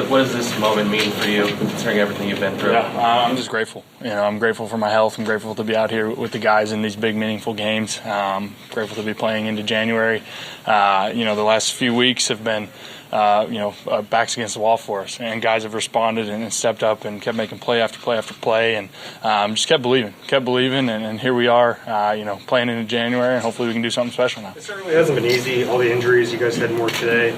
what does this moment mean for you, considering everything you've been through? Yeah, I'm just grateful. I'm grateful for my health. I'm grateful to be out here with the guys in these big, meaningful games. Grateful to be playing into January. The last few weeks have been, backs against the wall for us, and guys have responded and stepped up and kept making play after play after play, and just kept believing, and here we are, playing into January, and hopefully we can do something special now. It certainly hasn't been easy. All the injuries, you guys had more today.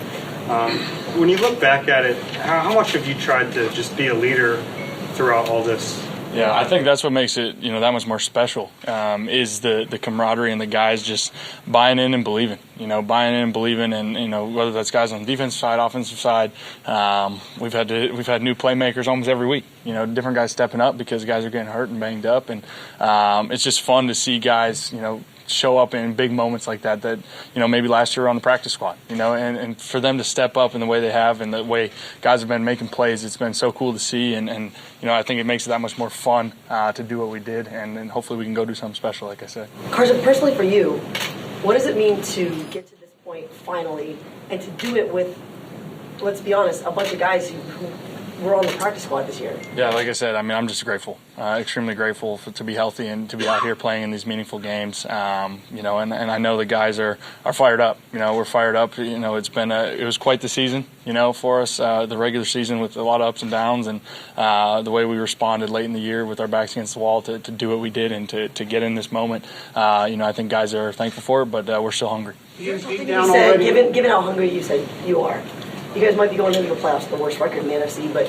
When you look back at it, how much have you tried to just be a leader throughout all this? Yeah, I think that's what makes it, that much more special, is the camaraderie and the guys just buying in and believing, and, whether that's guys on the defensive side, offensive side. We've had new playmakers almost every week, different guys stepping up because guys are getting hurt and banged up, and it's just fun to see guys, show up in big moments like that maybe last year on the practice squad, and for them to step up in the way they have and the way guys have been making plays, it's been so cool to see, and I think it makes it that much more fun to do what we did, and hopefully we can go do something special, like I said. Carson, personally for you, what does it mean to get to this point finally and to do it with, let's be honest, a bunch of guys who were on the practice squad this year? Yeah, like I said, I'm just grateful, extremely grateful to be healthy and to be out here playing in these meaningful games. And I know the guys are fired up. We're fired up. It was quite the season, for us, the regular season with a lot of ups and downs, and the way we responded late in the year with our backs against the wall to do what we did and to get in this moment. I think guys are thankful for it, but we're still hungry. You said, given how hungry you said you are, you guys might be going into the playoffs, the worst record in the NFC, but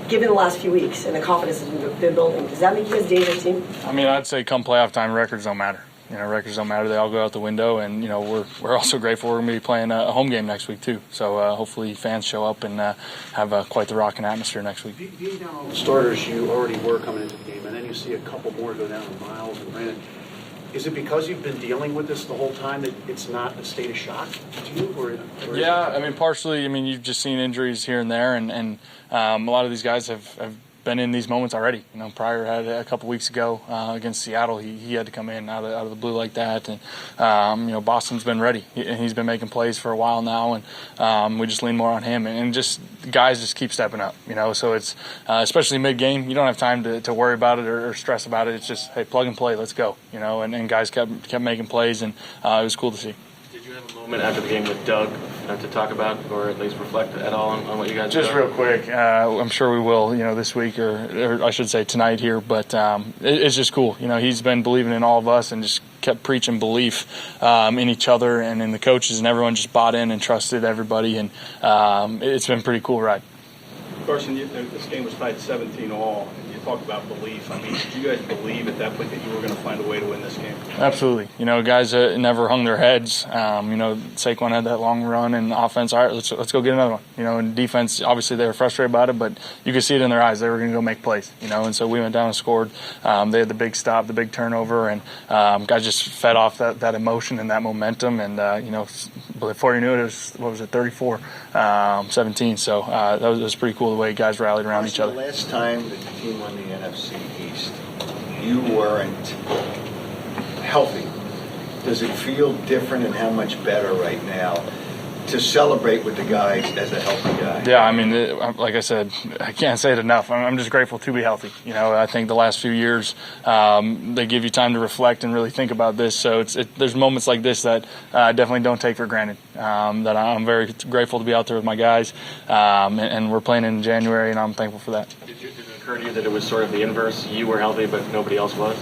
given the last few weeks and the confidence that's been building, does that make you guys a dangerous team? I'd say come playoff time, records don't matter. Records don't matter. They all go out the window, and, we're also grateful we're going to be playing a home game next week, too. So hopefully fans show up and have quite the rocking atmosphere next week. Being down all the starters you already were coming into the game, and then you see a couple more go down to Miles and Brandon. Is it because you've been dealing with this the whole time that it's not a state of shock to you? Or partially. You've just seen injuries here and there, and a lot of these guys have been in these moments already. Pryor had a couple weeks ago against Seattle. He had to come in out of the blue like that, and Boston's been ready. He's been making plays for a while now, and we just lean more on him, and just guys just keep stepping up. So it's especially mid game, you don't have time to worry about it or stress about it. It's just, hey, plug and play, let's go. And guys kept making plays, and it was cool to see. Did you have a moment after the game with Doug to talk about, or at least reflect at all on what you guys did? Just real quick, I'm sure we will, this week, or I should say tonight here, but it's just cool. He's been believing in all of us and just kept preaching belief in each other and in the coaches, and everyone just bought in and trusted everybody, and it's been a pretty cool ride. Carson, this game was tied 17-all. Talk about belief. Did you guys believe at that point that you were going to find a way to win this game? Absolutely. Guys never hung their heads. Saquon had that long run, and offense, all right, let's go get another one. And defense, obviously they were frustrated about it, but you could see it in their eyes. They were going to go make plays. And so we went down and scored. They had the big stop, the big turnover, and guys just fed off that emotion and that momentum. And before you knew it, was 34-17. So that was pretty cool the way guys rallied around each other. The last time the team won the NFC East, you weren't healthy. Does it feel different, and how much better right now to celebrate with the guys as a healthy guy? Yeah, like I said, I can't say it enough. I'm just grateful to be healthy. I think the last few years, they give you time to reflect and really think about this. So there's moments like this that I definitely don't take for granted. That I'm very grateful to be out there with my guys, and we're playing in January, and I'm thankful for that. Did it occur to you that it was sort of the inverse? You were healthy, but nobody else was?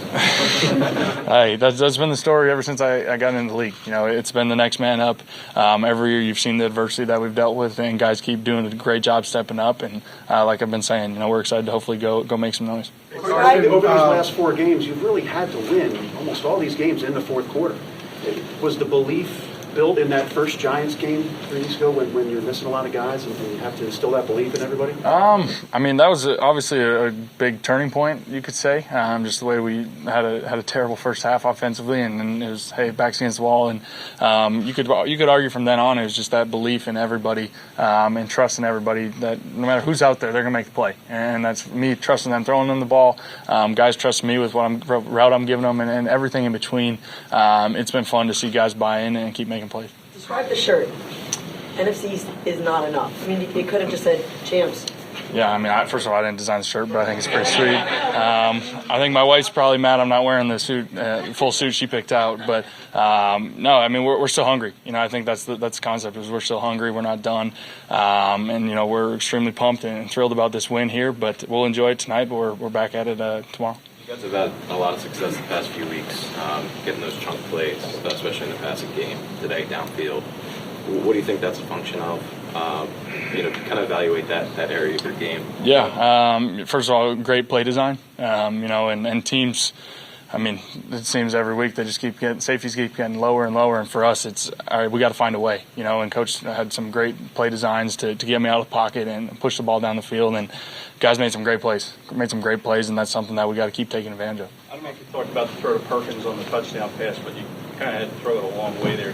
Hey, that's been the story ever since I got into the league. It's been the next man up. Every year you've seen the adversity that we've dealt with, and guys keep doing a great job stepping up. And like I've been saying, we're excited to hopefully go make some noise. Over these last 4 games, you've really had to win almost all these games in the fourth quarter. Was the belief built in that first Giants game 3 weeks ago when you're missing a lot of guys and you have to instill that belief in everybody? That was obviously a big turning point, you could say. Just the way we had a terrible first half offensively, and then it was, hey, backs against the wall. And you could argue from then on it was just that belief in everybody and trust in everybody that no matter who's out there, they're going to make the play. And that's me trusting them, throwing them the ball. Guys trust me with what route I'm giving them, and everything in between. It's been fun to see guys buy in and keep making plays. Describe the shirt. NFC East is not enough. I mean, they could have just said champs. Yeah, I mean, first of all, I didn't design the shirt, but I think it's pretty sweet. I think my wife's probably mad I'm not wearing the suit, full suit she picked out. But no, I mean, we're still hungry. You know, I think that's the concept is we're still hungry. We're not done, and you know, we're extremely pumped and thrilled about this win here. But we'll enjoy it tonight. But we're back at it tomorrow. You guys have had a lot of success the past few weeks, getting those chunk plays, especially in the passing game today downfield. What do you think that's a function of? You know, to kind of evaluate that area of your game. Yeah, first of all, great play design. You know, and teams. I mean, it seems every week they just safeties keep getting lower and lower, and for us, it's all right. We got to find a way, you know. And coach had some great play designs to get me out of the pocket and push the ball down the field. And guys made some great plays, and that's something that we got to keep taking advantage of. I don't know if you talked about the throw to Perkins on the touchdown pass, but you kind of had to throw it a long way there.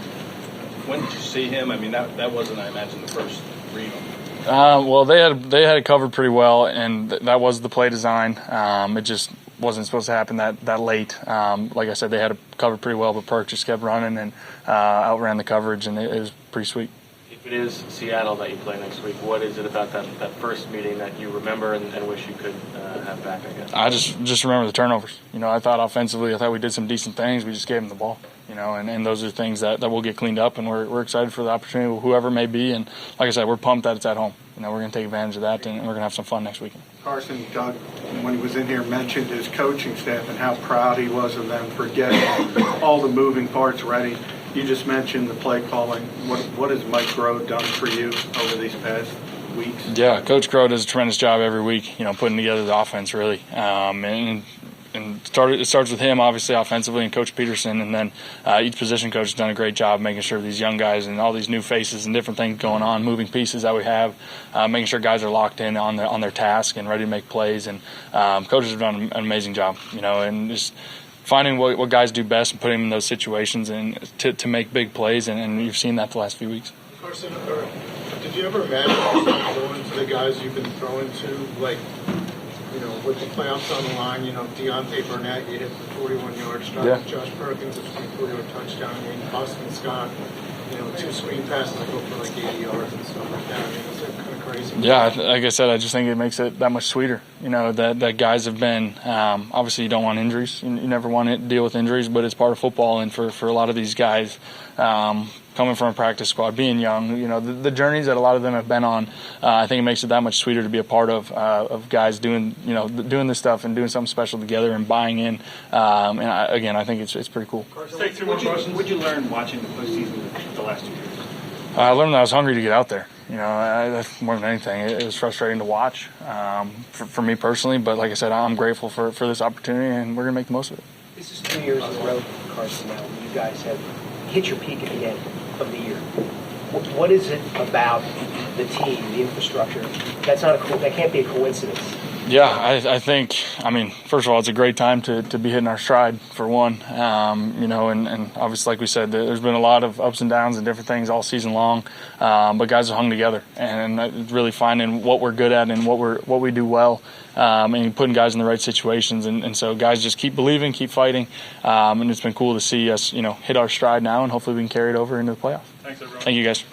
When did you see him? I mean, that wasn't, I imagine, the first read on him. Well, they had it covered pretty well, and that was the play design. It just wasn't supposed to happen that late. Like I said, they had it covered pretty well, but Perk just kept running and outran the coverage, and it was pretty sweet. If it is Seattle that you play next week, what is it about that first meeting that you remember and wish you could have back, I guess? I just remember the turnovers. You know, I thought offensively, we did some decent things. We just gave them the ball. You know, and those are things that will get cleaned up, and we're excited for the opportunity, whoever it may be. And like I said, we're pumped that it's at home. You know, we're going to take advantage of that, and we're going to have some fun next weekend. Carson, Doug, when he was in here, mentioned his coaching staff and how proud he was of them for getting all the moving parts ready. You just mentioned the play calling. What has Mike Groh done for you over these past weeks? Yeah, Coach Groh does a tremendous job every week, you know, putting together the offense, really. And it starts with him, obviously, offensively, and Coach Peterson, and then each position coach has done a great job making sure these young guys and all these new faces and different things going on, moving pieces that we have, making sure guys are locked in on their task and ready to make plays. And coaches have done an amazing job, you know, and just finding what guys do best and putting them in those situations and to make big plays, and you've seen that the last few weeks. Carson, did you ever imagine throwing to the guys you've been throwing to, like, you know, with the playoffs on the line, you know, Deontay Burnett, you hit the 41-yard strike. Yeah. Josh Perkins, a 24-yard touchdown. I mean, Austin Scott, you know, 2 screen passes that go for like 80 yards and stuff like that. I mean, is that kind of crazy? Yeah, like I said, I just think it makes it that much sweeter. You know, that guys have been, obviously you don't want injuries. You never want to deal with injuries, but it's part of football. And for a lot of these guys, coming from a practice squad, being young, you know, the journeys that a lot of them have been on, I think it makes it that much sweeter to be a part of guys doing this stuff and doing something special together and buying in. I think it's pretty cool. What'd you learn watching the postseason the last 2 years? I learned that I was hungry to get out there. You know, more than anything, it was frustrating to watch for me personally. But like I said, I'm grateful for this opportunity, and we're going to make the most of it. This is 2 years in a row, Carson, now. You guys have hit your peak at the end of the year. What is it about the team, the infrastructure? That can't be a coincidence. Yeah, I think, I mean, first of all, it's a great time to be hitting our stride, for one. You know, and obviously, like we said, there's been a lot of ups and downs and different things all season long. But guys have hung together and really finding what we're good at and what we do well, and putting guys in the right situations. And so guys just keep believing, keep fighting. And it's been cool to see us, you know, hit our stride now, and hopefully we can carry it over into the playoff. Thanks, everyone. Thank you, guys.